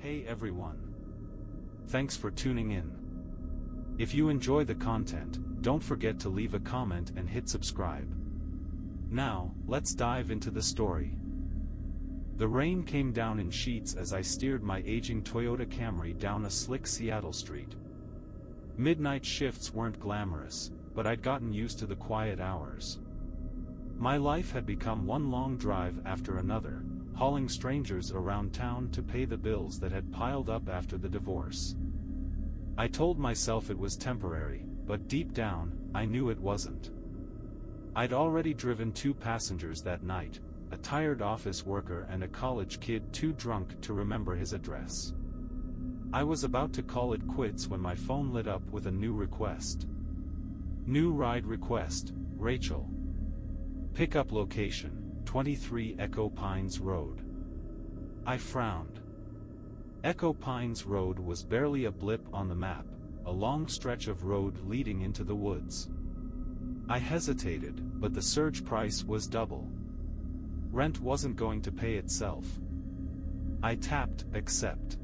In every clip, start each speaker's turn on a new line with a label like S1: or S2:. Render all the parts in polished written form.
S1: Hey everyone. Thanks for tuning in. If you enjoy the content, don't forget to leave a comment and hit subscribe. Now, let's dive into the story. The rain came down in sheets as I steered my aging Toyota Camry down a slick Seattle street. Midnight shifts weren't glamorous, but I'd gotten used to the quiet hours. My life had become one long drive after another, hauling strangers around town to pay the bills that had piled up after the divorce. I told myself it was temporary, but deep down, I knew it wasn't. I'd already driven 2 passengers that night, a tired office worker and a college kid too drunk to remember his address. I was about to call it quits when my phone lit up with a new request. New ride request, Rachel. Pickup location, 23 Echo Pines Road. I frowned. Echo Pines Road was barely a blip on the map, a long stretch of road leading into the woods. I hesitated, but the surge price was double. Rent wasn't going to pay itself. I tapped accept.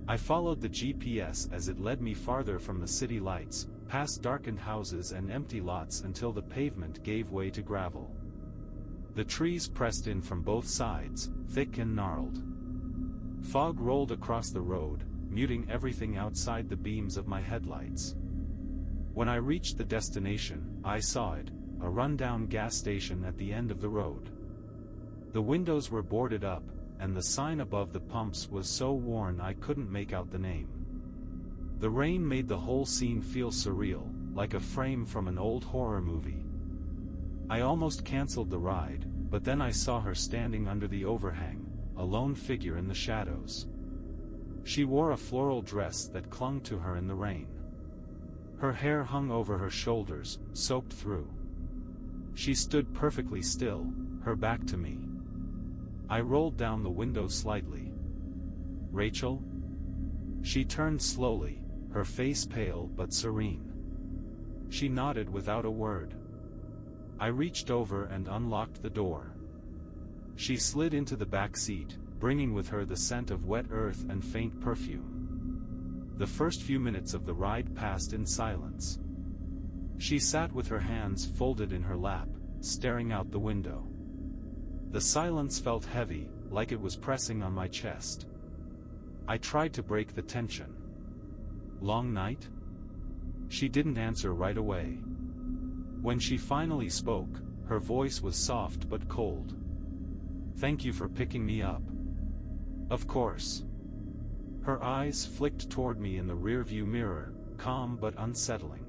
S1: I followed the GPS as it led me farther from the city lights, past darkened houses and empty lots until the pavement gave way to gravel. The trees pressed in from both sides, thick and gnarled. Fog rolled across the road, muting everything outside the beams of my headlights. When I reached the destination, I saw it, a rundown gas station at the end of the road. The windows were boarded up, and the sign above the pumps was so worn I couldn't make out the name. The rain made the whole scene feel surreal, like a frame from an old horror movie. I almost canceled the ride, but then I saw her standing under the overhang, a lone figure in the shadows. She wore a floral dress that clung to her in the rain. Her hair hung over her shoulders, soaked through. She stood perfectly still, her back to me. I rolled down the window slightly. Rachel? She turned slowly, her face pale but serene. She nodded without a word. I reached over and unlocked the door. She slid into the back seat, bringing with her the scent of wet earth and faint perfume. The first few minutes of the ride passed in silence. She sat with her hands folded in her lap, staring out the window. The silence felt heavy, like it was pressing on my chest. I tried to break the tension. Long night? She didn't answer right away. When she finally spoke, her voice was soft but cold. Thank you for picking me up. Of course. Her eyes flicked toward me in the rearview mirror, calm but unsettling.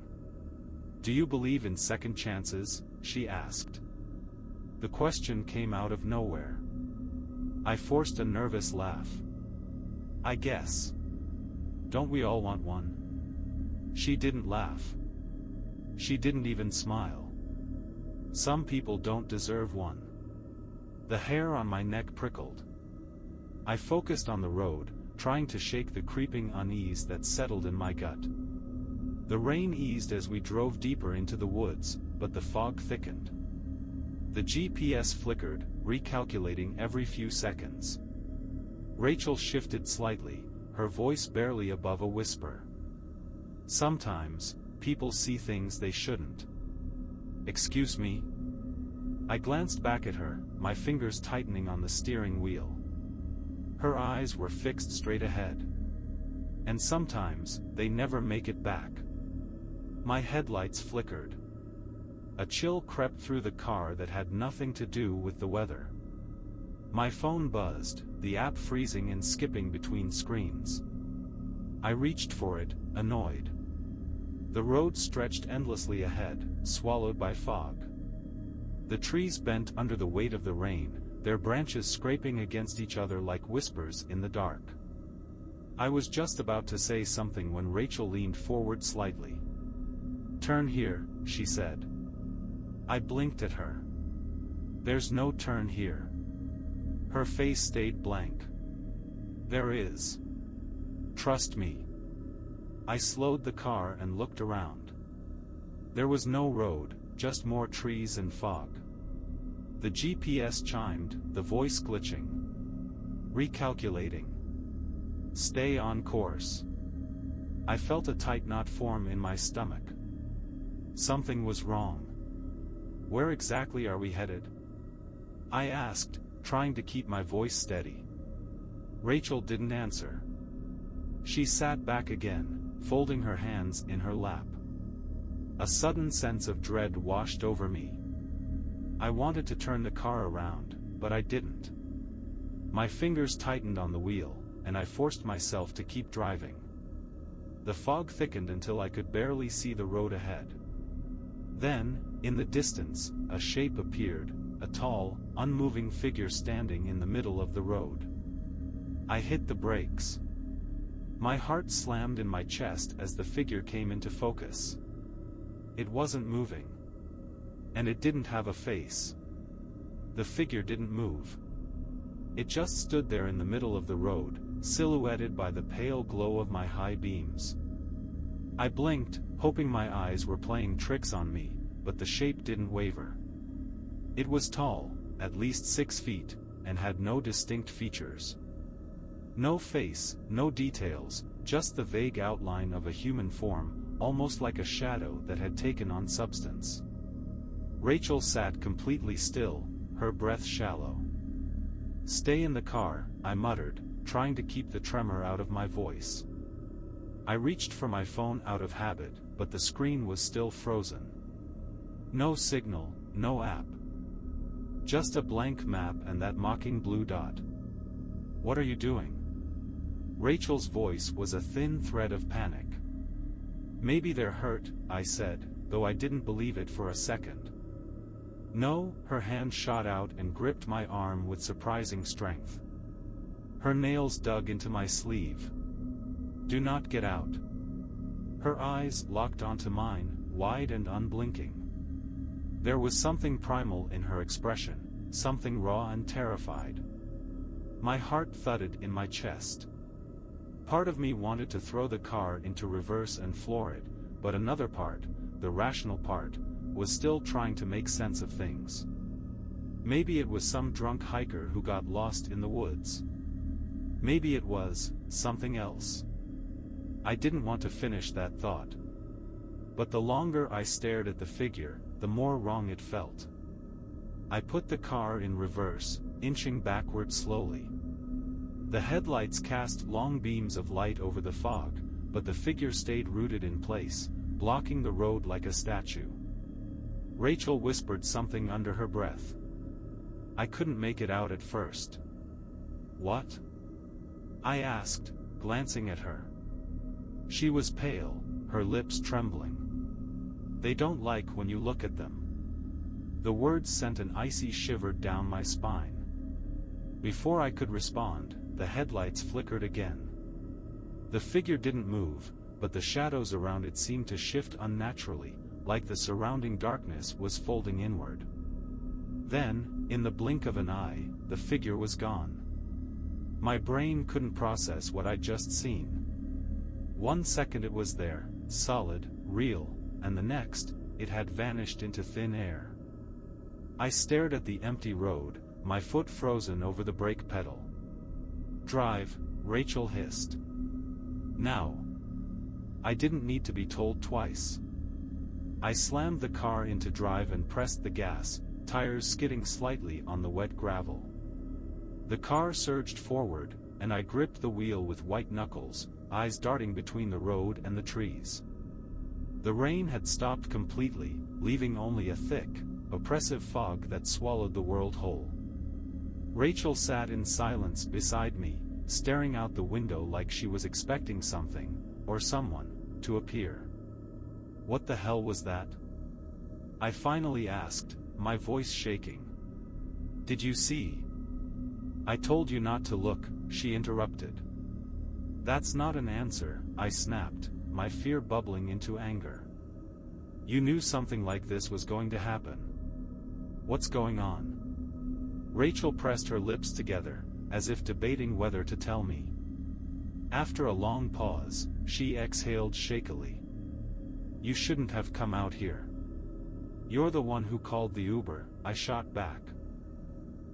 S1: Do you believe in second chances? She asked. The question came out of nowhere. I forced a nervous laugh. I guess. Don't we all want one? She didn't laugh. She didn't even smile. Some people don't deserve one. The hair on my neck prickled. I focused on the road, trying to shake the creeping unease that settled in my gut. The rain eased as we drove deeper into the woods, but the fog thickened. The GPS flickered, recalculating every few seconds. Rachel shifted slightly, her voice barely above a whisper. Sometimes, people see things they shouldn't. Excuse me? I glanced back at her, my fingers tightening on the steering wheel. Her eyes were fixed straight ahead. And sometimes, they never make it back. My headlights flickered. A chill crept through the car that had nothing to do with the weather. My phone buzzed, the app freezing and skipping between screens. I reached for it, annoyed. The road stretched endlessly ahead, swallowed by fog. The trees bent under the weight of the rain, their branches scraping against each other like whispers in the dark. I was just about to say something when Rachel leaned forward slightly. Turn here, she said. I blinked at her. There's no turn here. Her face stayed blank. There is. Trust me. I slowed the car and looked around. There was no road, just more trees and fog. The GPS chimed, the voice glitching. Recalculating. Stay on course. I felt a tight knot form in my stomach. Something was wrong. Where exactly are we headed? I asked, trying to keep my voice steady. Rachel didn't answer. She sat back again, folding her hands in her lap. A sudden sense of dread washed over me. I wanted to turn the car around, but I didn't. My fingers tightened on the wheel, and I forced myself to keep driving. The fog thickened until I could barely see the road ahead. Then, in the distance, a shape appeared, a tall, unmoving figure standing in the middle of the road. I hit the brakes. My heart slammed in my chest as the figure came into focus. It wasn't moving. And it didn't have a face. The figure didn't move. It just stood there in the middle of the road, silhouetted by the pale glow of my high beams. I blinked, hoping my eyes were playing tricks on me, but the shape didn't waver. It was tall, at least 6 feet, and had no distinct features. No face, no details, just the vague outline of a human form, almost like a shadow that had taken on substance. Rachel sat completely still, her breath shallow. "Stay in the car," I muttered, trying to keep the tremor out of my voice. I reached for my phone out of habit, but the screen was still frozen. No signal, no app. Just a blank map and that mocking blue dot. "What are you doing?" Rachel's voice was a thin thread of panic. "Maybe they're hurt," I said, though I didn't believe it for a second. "No," her hand shot out and gripped my arm with surprising strength. Her nails dug into my sleeve. "Do not get out." Her eyes locked onto mine, wide and unblinking. There was something primal in her expression, something raw and terrified. My heart thudded in my chest. Part of me wanted to throw the car into reverse and floor it, but another part, the rational part, was still trying to make sense of things. Maybe it was some drunk hiker who got lost in the woods. Maybe it was something else. I didn't want to finish that thought. But the longer I stared at the figure, the more wrong it felt. I put the car in reverse, inching backward slowly. The headlights cast long beams of light over the fog, but the figure stayed rooted in place, blocking the road like a statue. Rachel whispered something under her breath. I couldn't make it out at first. "What?" I asked, glancing at her. She was pale, her lips trembling. "They don't like when you look at them." The words sent an icy shiver down my spine. Before I could respond, the headlights flickered again. The figure didn't move, but the shadows around it seemed to shift unnaturally, like the surrounding darkness was folding inward. Then, in the blink of an eye, the figure was gone. My brain couldn't process what I'd just seen. 1 second it was there, solid, real, and the next, it had vanished into thin air. I stared at the empty road, my foot frozen over the brake pedal. "Drive," Rachel hissed. "Now." I didn't need to be told twice. I slammed the car into drive and pressed the gas, tires skidding slightly on the wet gravel. The car surged forward, and I gripped the wheel with white knuckles, eyes darting between the road and the trees. The rain had stopped completely, leaving only a thick, oppressive fog that swallowed the world whole. Rachel sat in silence beside me, staring out the window like she was expecting something, or someone, to appear. "What the hell was that?" I finally asked, my voice shaking. "Did you see?" "I told you not to look," she interrupted. "That's not an answer," I snapped, my fear bubbling into anger. "You knew something like this was going to happen. What's going on?" Rachel pressed her lips together, as if debating whether to tell me. After a long pause, she exhaled shakily. "You shouldn't have come out here." "You're the one who called the Uber," I shot back.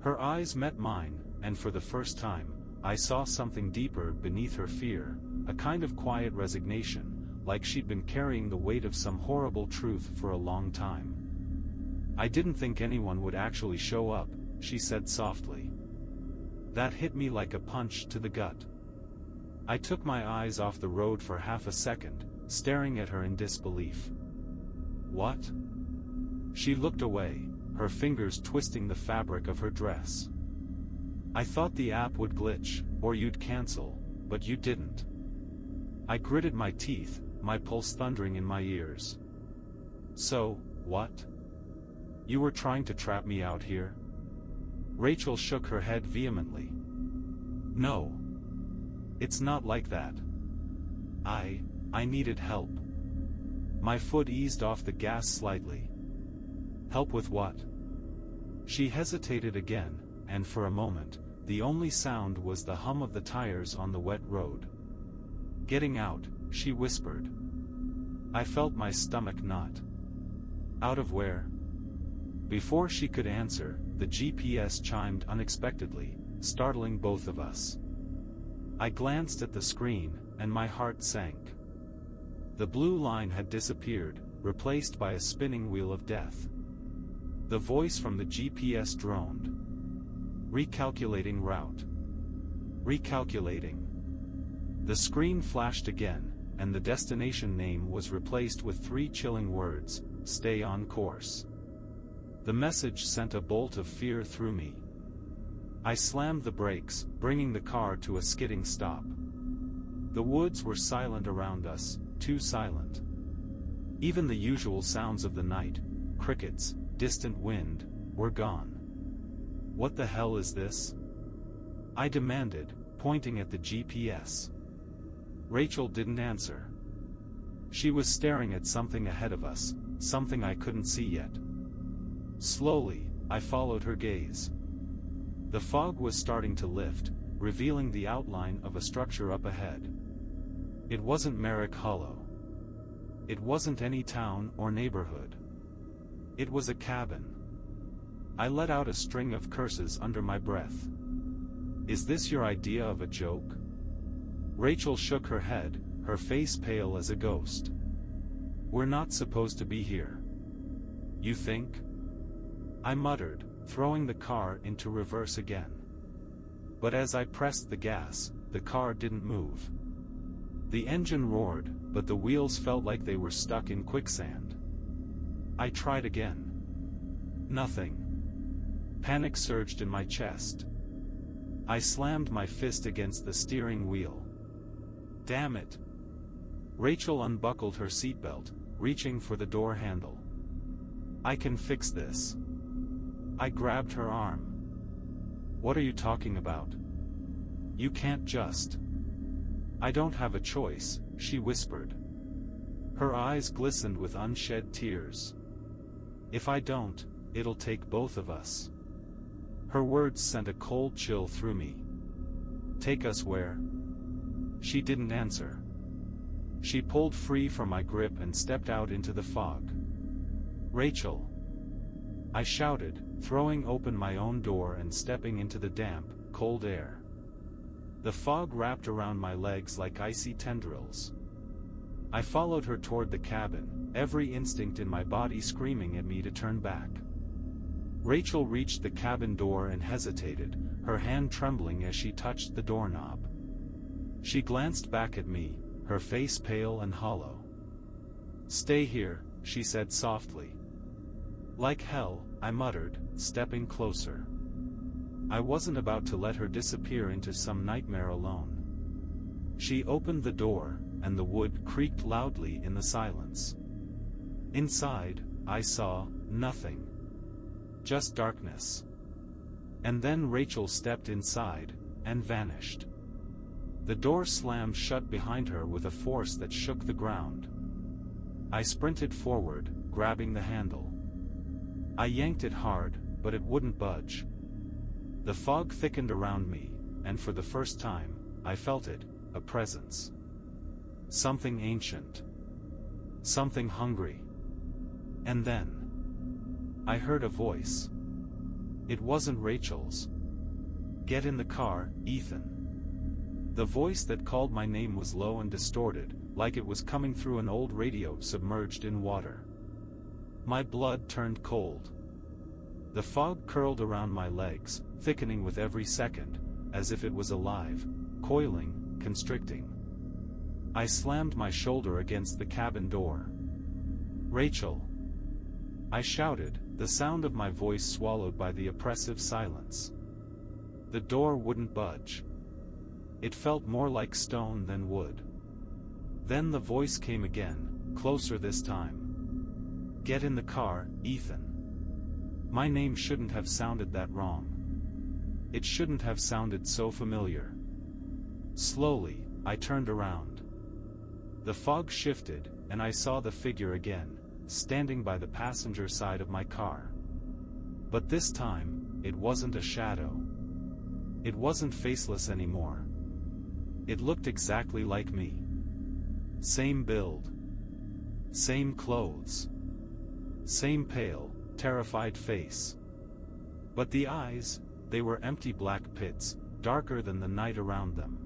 S1: Her eyes met mine, and for the first time, I saw something deeper beneath her fear, a kind of quiet resignation, like she'd been carrying the weight of some horrible truth for a long time. "I didn't think anyone would actually show up," she said softly. That hit me like a punch to the gut. I took my eyes off the road for half a second, staring at her in disbelief. "What?" She looked away, her fingers twisting the fabric of her dress. "I thought the app would glitch, or you'd cancel, but you didn't." I gritted my teeth, my pulse thundering in my ears. "So, what? You were trying to trap me out here?" Rachel shook her head vehemently. "No. It's not like that. I needed help." My foot eased off the gas slightly. "Help with what?" She hesitated again, and for a moment, the only sound was the hum of the tires on the wet road. "Getting out," she whispered. I felt my stomach knot. "Out of where?" Before she could answer, the GPS chimed unexpectedly, startling both of us. I glanced at the screen, and my heart sank. The blue line had disappeared, replaced by a spinning wheel of death. The voice from the GPS droned. "Recalculating route. Recalculating." The screen flashed again, and the destination name was replaced with 3 chilling words: "Stay on course." The message sent a bolt of fear through me. I slammed the brakes, bringing the car to a skidding stop. The woods were silent around us, too silent. Even the usual sounds of the night, crickets, distant wind, were gone. "What the hell is this?" I demanded, pointing at the GPS. Rachel didn't answer. She was staring at something ahead of us, something I couldn't see yet. Slowly, I followed her gaze. The fog was starting to lift, revealing the outline of a structure up ahead. It wasn't Merrick Hollow. It wasn't any town or neighborhood. It was a cabin. I let out a string of curses under my breath. "Is this your idea of a joke?" Rachel shook her head, her face pale as a ghost. "We're not supposed to be here." "You think?" I muttered, throwing the car into reverse again. But as I pressed the gas, the car didn't move. The engine roared, but the wheels felt like they were stuck in quicksand. I tried again. Nothing. Panic surged in my chest. I slammed my fist against the steering wheel. "Damn it!" Rachel unbuckled her seatbelt, reaching for the door handle. "I can fix this." I grabbed her arm. "What are you talking about? You can't just." "I don't have a choice," she whispered. Her eyes glistened with unshed tears. "If I don't, it'll take both of us." Her words sent a cold chill through me. "Take us where?" She didn't answer. She pulled free from my grip and stepped out into the fog. "Rachel!" I shouted, throwing open my own door and stepping into the damp, cold air. The fog wrapped around my legs like icy tendrils. I followed her toward the cabin, every instinct in my body screaming at me to turn back. Rachel reached the cabin door and hesitated, her hand trembling as she touched the doorknob. She glanced back at me, her face pale and hollow. "Stay here," she said softly. "Like hell," I muttered, stepping closer. I wasn't about to let her disappear into some nightmare alone. She opened the door, and the wood creaked loudly in the silence. Inside, I saw nothing. Just darkness. And then Rachel stepped inside, and vanished. The door slammed shut behind her with a force that shook the ground. I sprinted forward, grabbing the handle. I yanked it hard, but it wouldn't budge. The fog thickened around me, and for the first time, I felt it, a presence. Something ancient. Something hungry. And then I heard a voice. It wasn't Rachel's. "Get in the car, Ethan." The voice that called my name was low and distorted, like it was coming through an old radio submerged in water. My blood turned cold. The fog curled around my legs, thickening with every second, as if it was alive, coiling, constricting. I slammed my shoulder against the cabin door. "Rachel!" I shouted, the sound of my voice swallowed by the oppressive silence. The door wouldn't budge. It felt more like stone than wood. Then the voice came again, closer this time. "Get in the car, Ethan." My name shouldn't have sounded that wrong. It shouldn't have sounded so familiar. Slowly, I turned around. The fog shifted, and I saw the figure again, standing by the passenger side of my car. But this time, it wasn't a shadow. It wasn't faceless anymore. It looked exactly like me. Same build. Same clothes. Same pale, terrified face. But the eyes, they were empty black pits, darker than the night around them.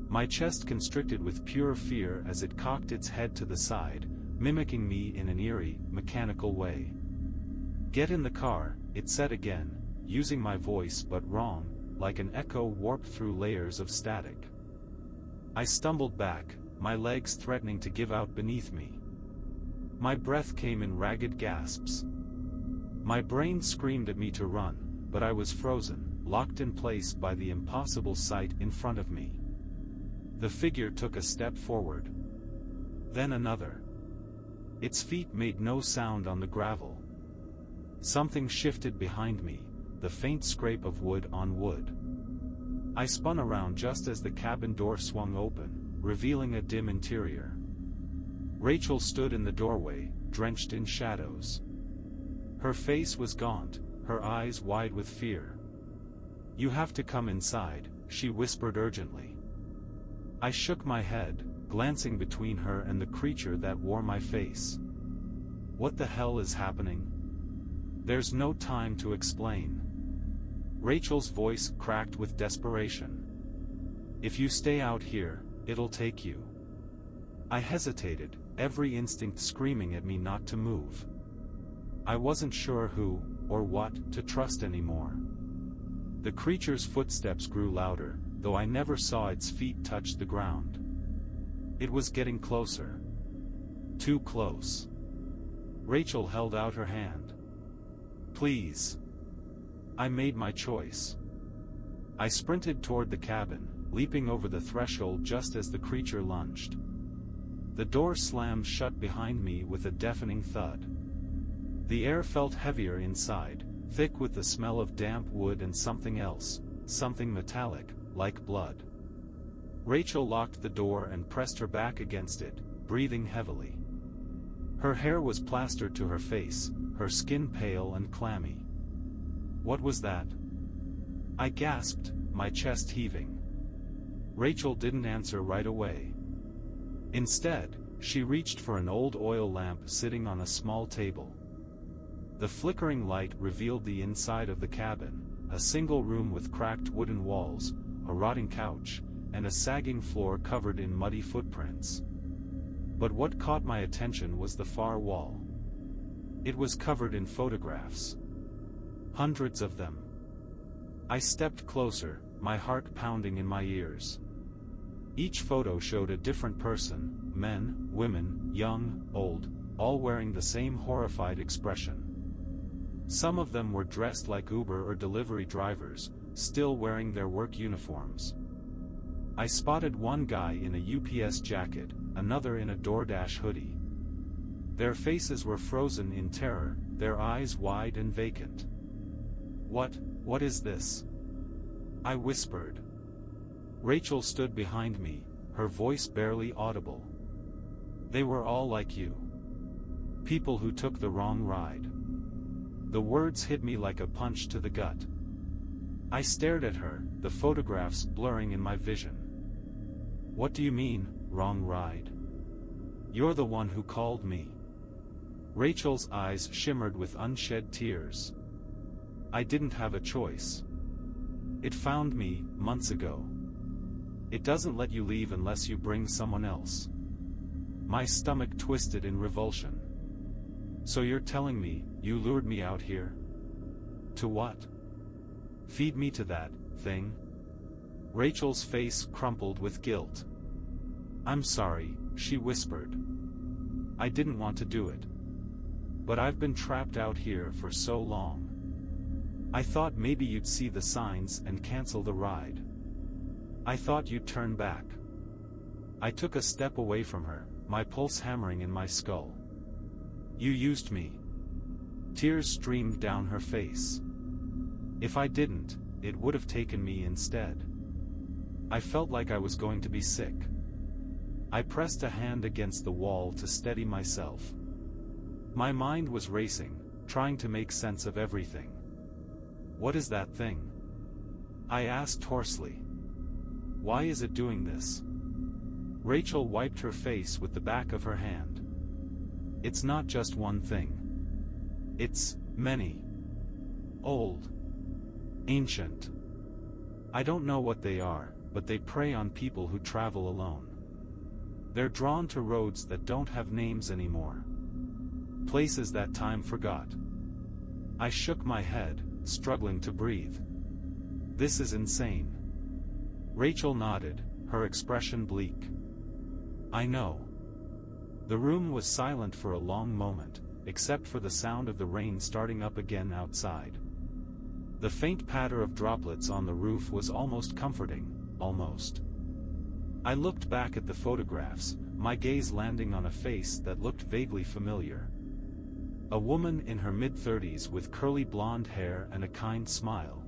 S1: My chest constricted with pure fear as it cocked its head to the side, mimicking me in an eerie, mechanical way. "Get in the car," it said again, using my voice but wrong, like an echo warped through layers of static. I stumbled back, my legs threatening to give out beneath me. My breath came in ragged gasps. My brain screamed at me to run, but I was frozen, locked in place by the impossible sight in front of me. The figure took a step forward. Then another. Its feet made no sound on the gravel. Something shifted behind me, the faint scrape of wood on wood. I spun around just as the cabin door swung open, revealing a dim interior. Rachel stood in the doorway, drenched in shadows. Her face was gaunt, her eyes wide with fear. "You have to come inside," she whispered urgently. I shook my head, glancing between her and the creature that wore my face. "What the hell is happening?" "There's no time to explain." Rachel's voice cracked with desperation. "If you stay out here, it'll take you." I hesitated, every instinct screaming at me not to move. I wasn't sure who, or what, to trust anymore. The creature's footsteps grew louder, though I never saw its feet touch the ground. It was getting closer. Too close. Rachel held out her hand. "Please." I made my choice. I sprinted toward the cabin, leaping over the threshold just as the creature lunged. The door slammed shut behind me with a deafening thud. The air felt heavier inside, thick with the smell of damp wood and something else, something metallic, like blood. Rachel locked the door and pressed her back against it, breathing heavily. Her hair was plastered to her face, her skin pale and clammy. "What was that?" I gasped, my chest heaving. Rachel didn't answer right away. Instead, she reached for an old oil lamp sitting on a small table. The flickering light revealed the inside of the cabin, a single room with cracked wooden walls, a rotting couch, and a sagging floor covered in muddy footprints. But what caught my attention was the far wall. It was covered in photographs. Hundreds of them. I stepped closer, my heart pounding in my ears. Each photo showed a different person, men, women, young, old, all wearing the same horrified expression. Some of them were dressed like Uber or delivery drivers, still wearing their work uniforms. I spotted one guy in a UPS jacket, another in a DoorDash hoodie. Their faces were frozen in terror, their eyes wide and vacant. What is this?" I whispered. Rachel stood behind me, her voice barely audible. "They were all like you. People who took the wrong ride." The words hit me like a punch to the gut. I stared at her, the photographs blurring in my vision. "What do you mean, wrong ride? You're the one who called me." Rachel's eyes shimmered with unshed tears. "I didn't have a choice. It found me, months ago. It doesn't let you leave unless you bring someone else. My stomach twisted in revulsion. So you're telling me, you lured me out here? To what? Feed me to that thing? Rachel's face crumpled with guilt. I'm sorry, she whispered. I didn't want to do it. But I've been trapped out here for so long. I thought maybe you'd see the signs and cancel the ride. I thought you'd turn back. I took a step away from her, my pulse hammering in my skull. You used me. Tears streamed down her face. If I didn't, it would have taken me instead. I felt like I was going to be sick. I pressed a hand against the wall to steady myself. My mind was racing, trying to make sense of everything. What is that thing? I asked hoarsely. Why is it doing this? Rachel wiped her face with the back of her hand. It's not just one thing. It's many. Old. Ancient. I don't know what they are, but they prey on people who travel alone. They're drawn to roads that don't have names anymore. Places that time forgot. I shook my head, struggling to breathe. This is insane. Rachel nodded, her expression bleak. I know. The room was silent for a long moment, except for the sound of the rain starting up again outside. The faint patter of droplets on the roof was almost comforting, almost. I looked back at the photographs, my gaze landing on a face that looked vaguely familiar. A woman in her mid-30s with curly blonde hair and a kind smile.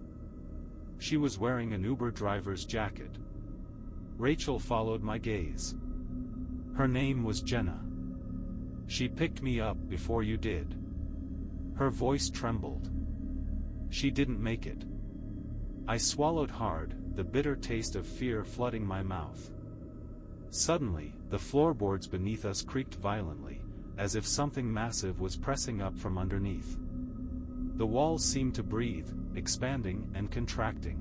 S1: She was wearing an Uber driver's jacket. Rachel followed my gaze. Her name was Jenna. She picked me up before you did. Her voice trembled. She didn't make it. I swallowed hard, the bitter taste of fear flooding my mouth. Suddenly, the floorboards beneath us creaked violently, as if something massive was pressing up from underneath. The walls seemed to breathe, expanding and contracting.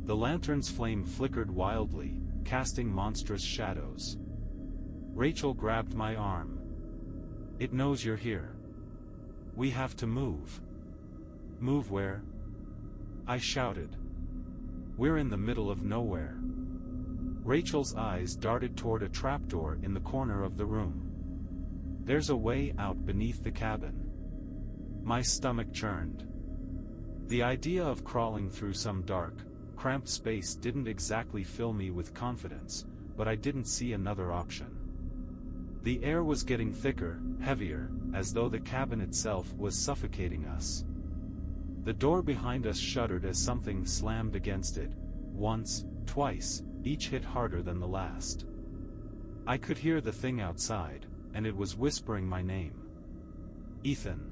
S1: The lantern's flame flickered wildly, casting monstrous shadows. Rachel grabbed my arm. It knows you're here. We have to move. Move where? I shouted. We're in the middle of nowhere. Rachel's eyes darted toward a trapdoor in the corner of the room. There's a way out beneath the cabin. My stomach churned. The idea of crawling through some dark, cramped space didn't exactly fill me with confidence, but I didn't see another option. The air was getting thicker, heavier, as though the cabin itself was suffocating us. The door behind us shuddered as something slammed against it, once, twice, each hit harder than the last. I could hear the thing outside, and it was whispering my name. Ethan.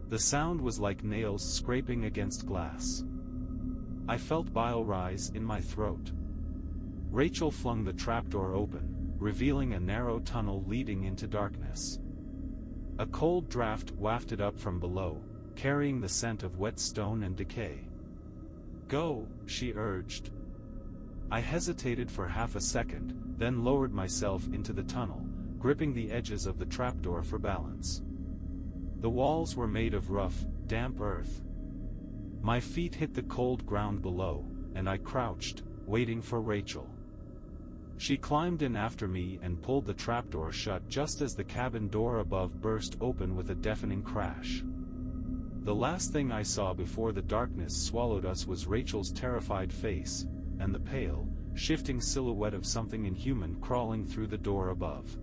S1: The sound was like nails scraping against glass. I felt bile rise in my throat. Rachel flung the trapdoor open, revealing a narrow tunnel leading into darkness. A cold draft wafted up from below, carrying the scent of wet stone and decay. Go, she urged. I hesitated for half a second, then lowered myself into the tunnel, gripping the edges of the trapdoor for balance. The walls were made of rough, damp earth. My feet hit the cold ground below, and I crouched, waiting for Rachel. She climbed in after me and pulled the trapdoor shut just as the cabin door above burst open with a deafening crash. The last thing I saw before the darkness swallowed us was Rachel's terrified face, and the pale, shifting silhouette of something inhuman crawling through the door above.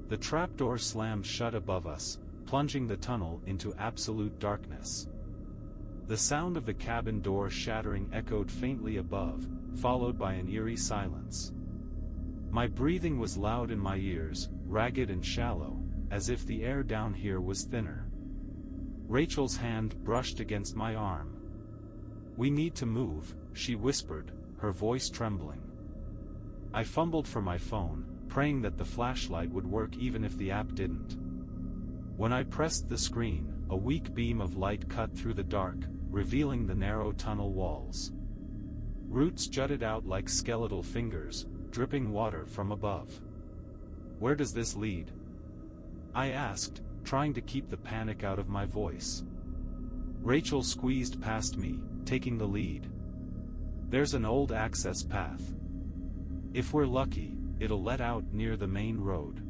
S1: The trapdoor slammed shut above us, plunging the tunnel into absolute darkness. The sound of the cabin door shattering echoed faintly above, followed by an eerie silence. My breathing was loud in my ears, ragged and shallow, as if the air down here was thinner. Rachel's hand brushed against my arm. We need to move, she whispered, her voice trembling. I fumbled for my phone, praying that the flashlight would work even if the app didn't. When I pressed the screen, a weak beam of light cut through the dark, revealing the narrow tunnel walls. Roots jutted out like skeletal fingers, dripping water from above. "Where does this lead?" I asked, trying to keep the panic out of my voice. Rachel squeezed past me, taking the lead. "There's an old access path. If we're lucky, it'll let out near the main road."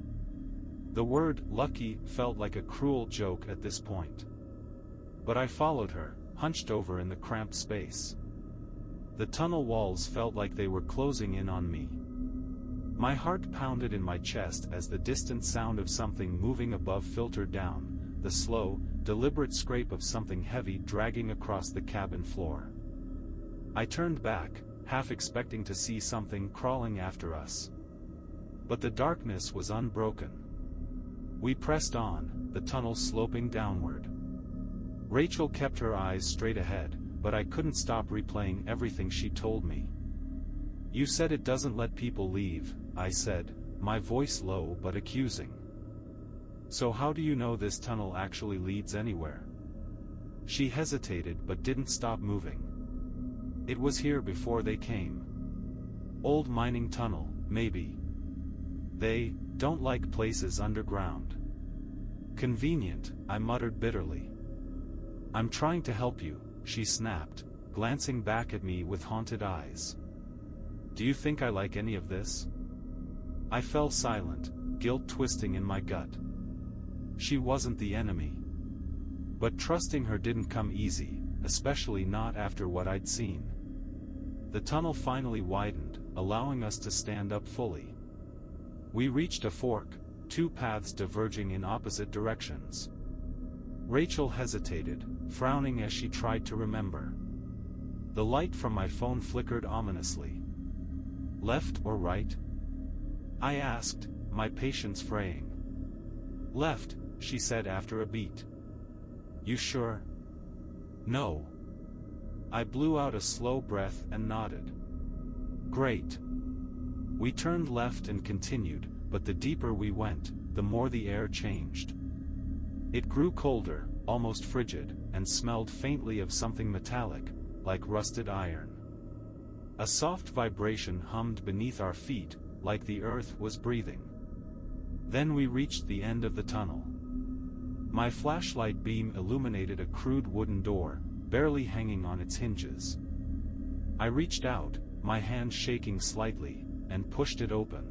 S1: The word "lucky" felt like a cruel joke at this point. But I followed her, hunched over in the cramped space. The tunnel walls felt like they were closing in on me. My heart pounded in my chest as the distant sound of something moving above filtered down, the slow, deliberate scrape of something heavy dragging across the cabin floor. I turned back, half expecting to see something crawling after us. But the darkness was unbroken. We pressed on, the tunnel sloping downward. Rachel kept her eyes straight ahead, but I couldn't stop replaying everything she told me. "You said it doesn't let people leave," I said, my voice low but accusing. "So how do you know this tunnel actually leads anywhere?" She hesitated but didn't stop moving. "It was here before they came. Old mining tunnel, maybe. They don't like places underground." "Convenient," I muttered bitterly. "I'm trying to help you," she snapped, glancing back at me with haunted eyes. "Do you think I like any of this?" I fell silent, guilt twisting in my gut. She wasn't the enemy. But trusting her didn't come easy, especially not after what I'd seen. The tunnel finally widened, allowing us to stand up fully. We reached a fork, two paths diverging in opposite directions. Rachel hesitated, frowning as she tried to remember. The light from my phone flickered ominously. "Left or right?" I asked, my patience fraying. "Left," she said after a beat. "You sure?" "No." I blew out a slow breath and nodded. "Great." We turned left and continued, but the deeper we went, the more the air changed. It grew colder, almost frigid, and smelled faintly of something metallic, like rusted iron. A soft vibration hummed beneath our feet, like the earth was breathing. Then we reached the end of the tunnel. My flashlight beam illuminated a crude wooden door, barely hanging on its hinges. I reached out, my hand shaking slightly, and pushed it open.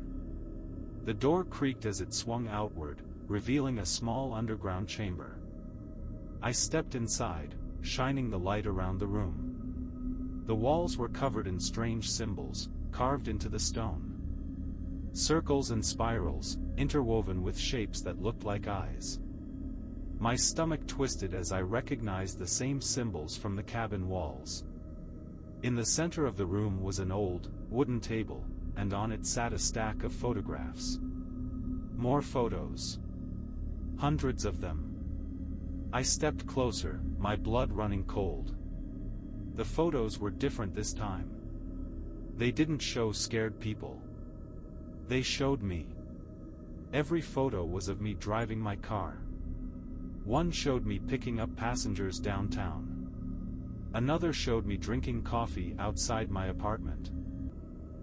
S1: The door creaked as it swung outward, revealing a small underground chamber. I stepped inside, shining the light around the room. The walls were covered in strange symbols, carved into the stone. Circles and spirals, interwoven with shapes that looked like eyes. My stomach twisted as I recognized the same symbols from the cabin walls. In the center of the room was an old, wooden table, and on it sat a stack of photographs. More photos. Hundreds of them. I stepped closer, my blood running cold. The photos were different this time. They didn't show scared people. They showed me. Every photo was of me driving my car. One showed me picking up passengers downtown. Another showed me drinking coffee outside my apartment.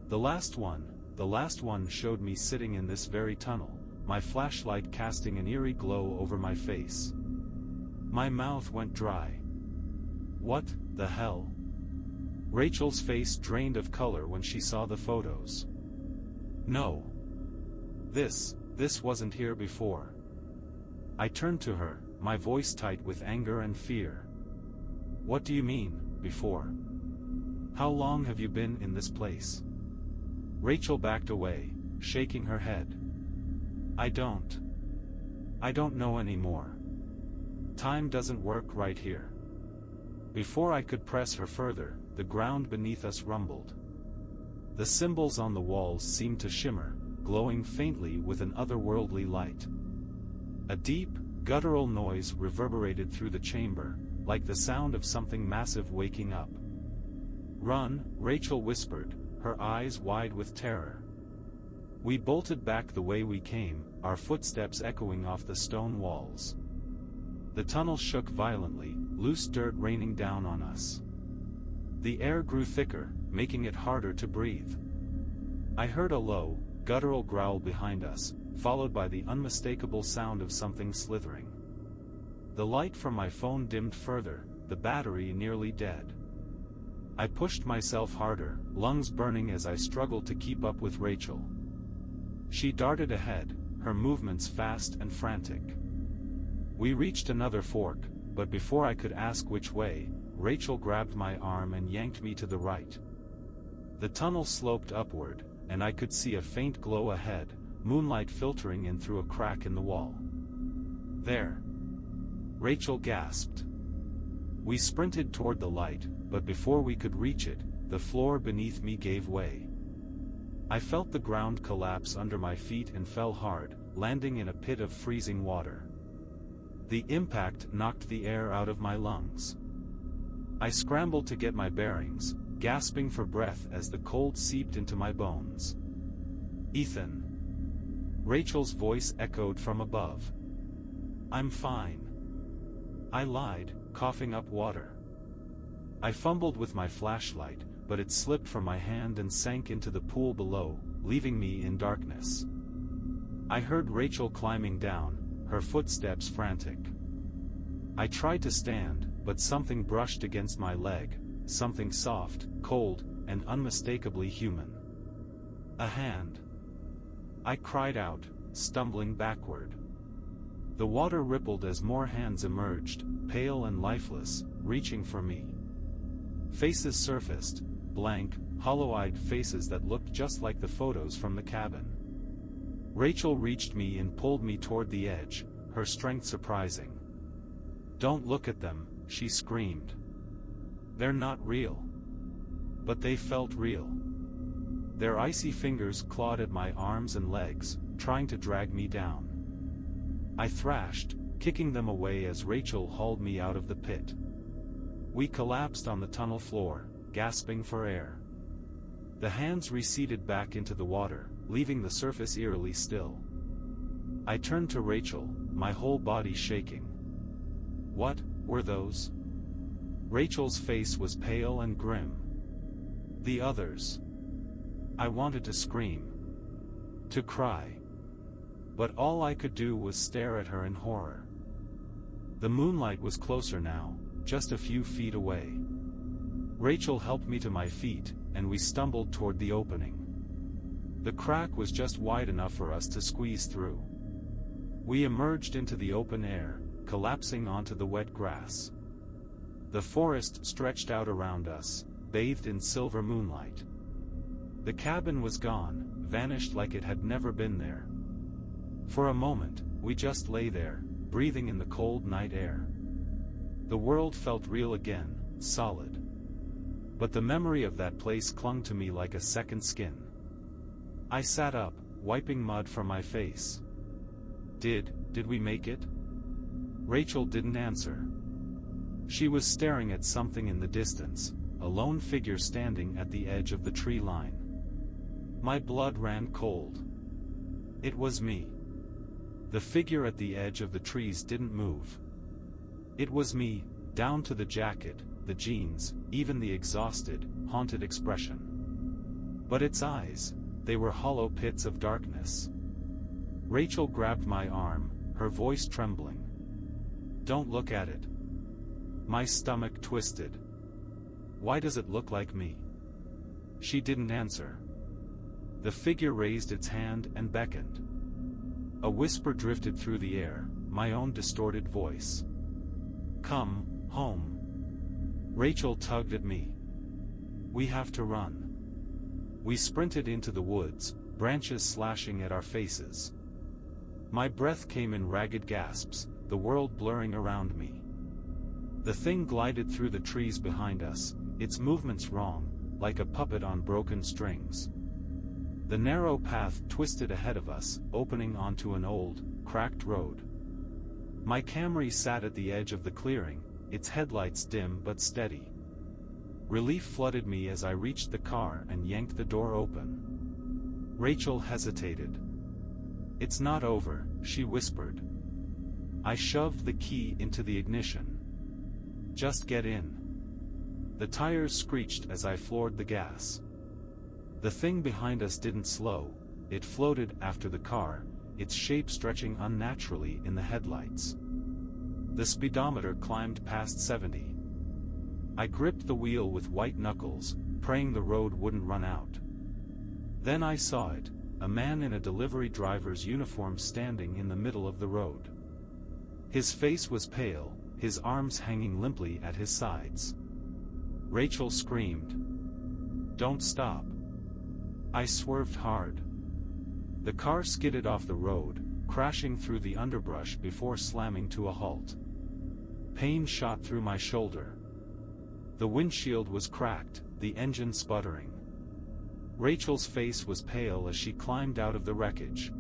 S1: The last one showed me sitting in this very tunnel, my flashlight casting an eerie glow over my face. My mouth went dry. What the hell? Rachel's face drained of color when she saw the photos. No. This wasn't here before. I turned to her, my voice tight with anger and fear. What do you mean, before? How long have you been in this place? Rachel backed away, shaking her head. I don't know anymore. Time doesn't work right here. Before I could press her further, the ground beneath us rumbled. The symbols on the walls seemed to shimmer, glowing faintly with an otherworldly light. A deep, guttural noise reverberated through the chamber, like the sound of something massive waking up. Run, Rachel whispered, her eyes wide with terror. We bolted back the way we came, our footsteps echoing off the stone walls. The tunnel shook violently, loose dirt raining down on us. The air grew thicker, making it harder to breathe. I heard a low, guttural growl behind us, followed by the unmistakable sound of something slithering. The light from my phone dimmed further, the battery nearly dead. I pushed myself harder, lungs burning as I struggled to keep up with Rachel. She darted ahead, her movements fast and frantic. We reached another fork, but before I could ask which way, Rachel grabbed my arm and yanked me to the right. The tunnel sloped upward, and I could see a faint glow ahead, moonlight filtering in through a crack in the wall. "There!" Rachel gasped. We sprinted toward the light, but before we could reach it, the floor beneath me gave way. I felt the ground collapse under my feet and fell hard, landing in a pit of freezing water. The impact knocked the air out of my lungs. I scrambled to get my bearings, gasping for breath as the cold seeped into my bones. "Ethan!" Rachel's voice echoed from above. "I'm fine," I lied, coughing up water. I fumbled with my flashlight, but it slipped from my hand and sank into the pool below, leaving me in darkness. I heard Rachel climbing down, her footsteps frantic. I tried to stand, but something brushed against my leg, something soft, cold, and unmistakably human. A hand. I cried out, stumbling backward. The water rippled as more hands emerged, pale and lifeless, reaching for me. Faces surfaced, blank, hollow-eyed faces that looked just like the photos from the cabin. Rachel reached me and pulled me toward the edge, her strength surprising. "Don't look at them," she screamed. "They're not real." But they felt real. Their icy fingers clawed at my arms and legs, trying to drag me down. I thrashed, kicking them away as Rachel hauled me out of the pit. We collapsed on the tunnel floor, gasping for air. The hands receded back into the water, leaving the surface eerily still. I turned to Rachel, my whole body shaking. "What were those?" Rachel's face was pale and grim. "The others." I wanted to scream. To cry. But all I could do was stare at her in horror. The moonlight was closer now, just a few feet away. Rachel helped me to my feet, and we stumbled toward the opening. The crack was just wide enough for us to squeeze through. We emerged into the open air, collapsing onto the wet grass. The forest stretched out around us, bathed in silver moonlight. The cabin was gone, vanished like it had never been there. For a moment, we just lay there, breathing in the cold night air. The world felt real again, solid. But the memory of that place clung to me like a second skin. I sat up, wiping mud from my face. Did we make it?" Rachel didn't answer. She was staring at something in the distance, a lone figure standing at the edge of the tree line. My blood ran cold. It was me. The figure at the edge of the trees didn't move. It was me, down to the jacket, the jeans, even the exhausted, haunted expression. But its eyes, they were hollow pits of darkness. Rachel grabbed my arm, her voice trembling. "Don't look at it." My stomach twisted. "Why does it look like me?" She didn't answer. The figure raised its hand and beckoned. A whisper drifted through the air, my own distorted voice. "Come home." Rachel tugged at me. "We have to run." We sprinted into the woods, branches slashing at our faces. My breath came in ragged gasps, the world blurring around me. The thing glided through the trees behind us, its movements wrong, like a puppet on broken strings. The narrow path twisted ahead of us, opening onto an old, cracked road. My Camry sat at the edge of the clearing, its headlights dim but steady. Relief flooded me as I reached the car and yanked the door open. Rachel hesitated. "It's not over," she whispered. I shoved the key into the ignition. "Just get in." The tires screeched as I floored the gas. The thing behind us didn't slow, it floated after the car, its shape stretching unnaturally in the headlights. The speedometer climbed past 70. I gripped the wheel with white knuckles, praying the road wouldn't run out. Then I saw it, a man in a delivery driver's uniform standing in the middle of the road. His face was pale, his arms hanging limply at his sides. Rachel screamed. "Don't stop." I swerved hard. The car skidded off the road, crashing through the underbrush before slamming to a halt. Pain shot through my shoulder. The windshield was cracked, the engine sputtering. Rachel's face was pale as she climbed out of the wreckage.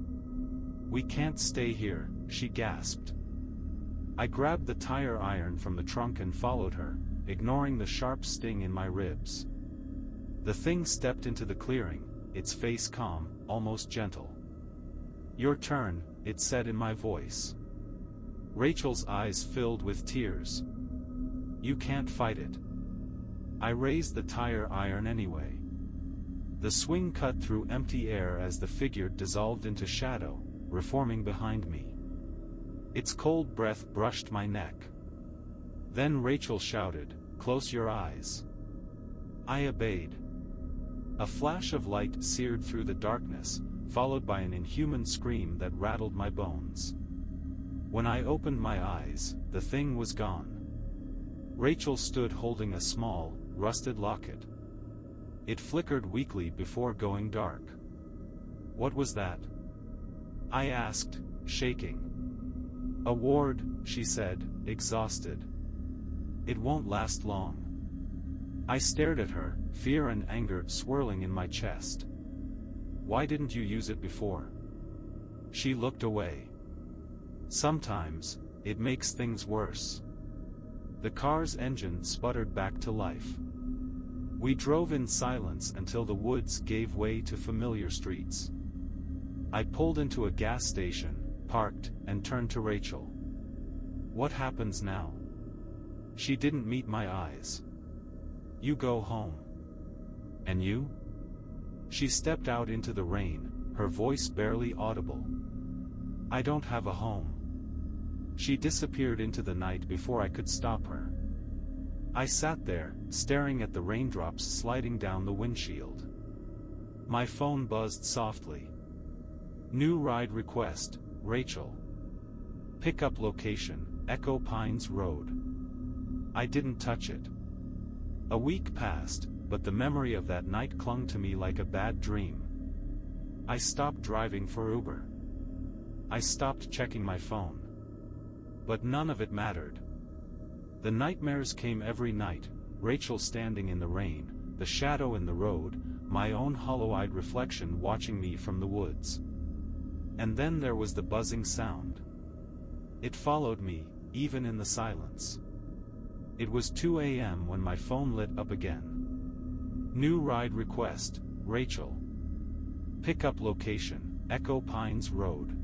S1: "We can't stay here," she gasped. I grabbed the tire iron from the trunk and followed her, ignoring the sharp sting in my ribs. The thing stepped into the clearing, its face calm, almost gentle. "Your turn," it said in my voice. Rachel's eyes filled with tears. "You can't fight it." I raised the tire iron anyway. The swing cut through empty air as the figure dissolved into shadow, reforming behind me. Its cold breath brushed my neck. Then Rachel shouted, "Close your eyes." I obeyed. A flash of light seared through the darkness, followed by an inhuman scream that rattled my bones. When I opened my eyes, the thing was gone. Rachel stood holding a small, rusted locket. It flickered weakly before going dark. "What was that?" I asked, shaking. "A ward," she said, exhausted. "It won't last long." I stared at her, fear and anger swirling in my chest. "Why didn't you use it before?" She looked away. "Sometimes, it makes things worse." The car's engine sputtered back to life. We drove in silence until the woods gave way to familiar streets. I pulled into a gas station, parked, and turned to Rachel. "What happens now?" She didn't meet my eyes. "You go home." "And you?" She stepped out into the rain, her voice barely audible. "I don't have a home." She disappeared into the night before I could stop her. I sat there, staring at the raindrops sliding down the windshield. My phone buzzed softly. "New ride request, Rachel. Pickup location, Echo Pines Road." I didn't touch it. A week passed, but the memory of that night clung to me like a bad dream. I stopped driving for Uber. I stopped checking my phone. But none of it mattered. The nightmares came every night, Rachel standing in the rain, the shadow in the road, my own hollow-eyed reflection watching me from the woods. And then there was the buzzing sound. It followed me, even in the silence. It was 2 a.m. when my phone lit up again. "New ride request, Rachel. Pickup location, Echo Pines Road."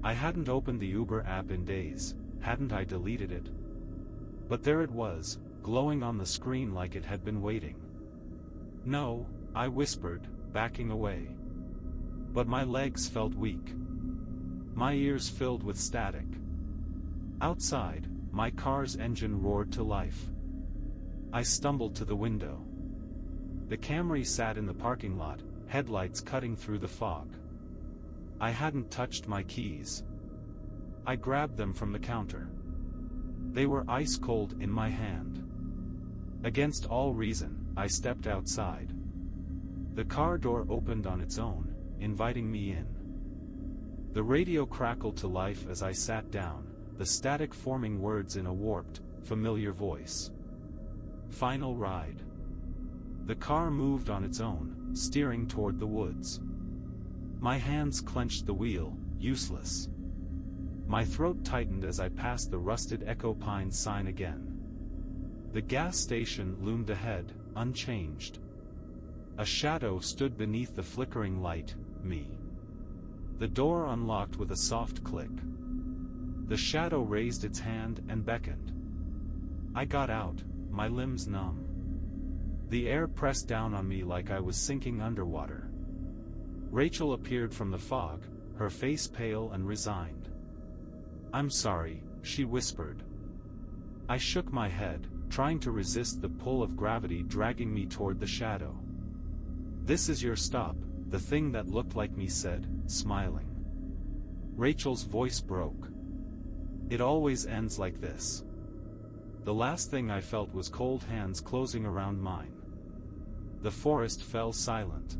S1: I hadn't opened the Uber app in days, hadn't I deleted it? But there it was, glowing on the screen like it had been waiting. "No," I whispered, backing away. But my legs felt weak. My ears filled with static. Outside, my car's engine roared to life. I stumbled to the window. The Camry sat in the parking lot, headlights cutting through the fog. I hadn't touched my keys. I grabbed them from the counter. They were ice cold in my hand. Against all reason, I stepped outside. The car door opened on its own, inviting me in. The radio crackled to life as I sat down, the static forming words in a warped, familiar voice. "Final ride." The car moved on its own, steering toward the woods. My hands clenched the wheel, useless. My throat tightened as I passed the rusted Echo Pines sign again. The gas station loomed ahead, unchanged. A shadow stood beneath the flickering light, me. The door unlocked with a soft click. The shadow raised its hand and beckoned. I got out, my limbs numb. The air pressed down on me like I was sinking underwater. Rachel appeared from the fog, her face pale and resigned. "I'm sorry," she whispered. I shook my head, trying to resist the pull of gravity dragging me toward the shadow. "This is your stop," the thing that looked like me said, smiling. Rachel's voice broke. "It always ends like this." The last thing I felt was cold hands closing around mine. The forest fell silent.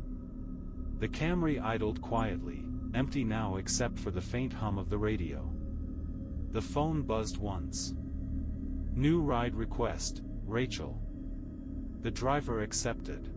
S1: The Camry idled quietly, empty now except for the faint hum of the radio. The phone buzzed once. "New ride request, Rachel." The driver accepted.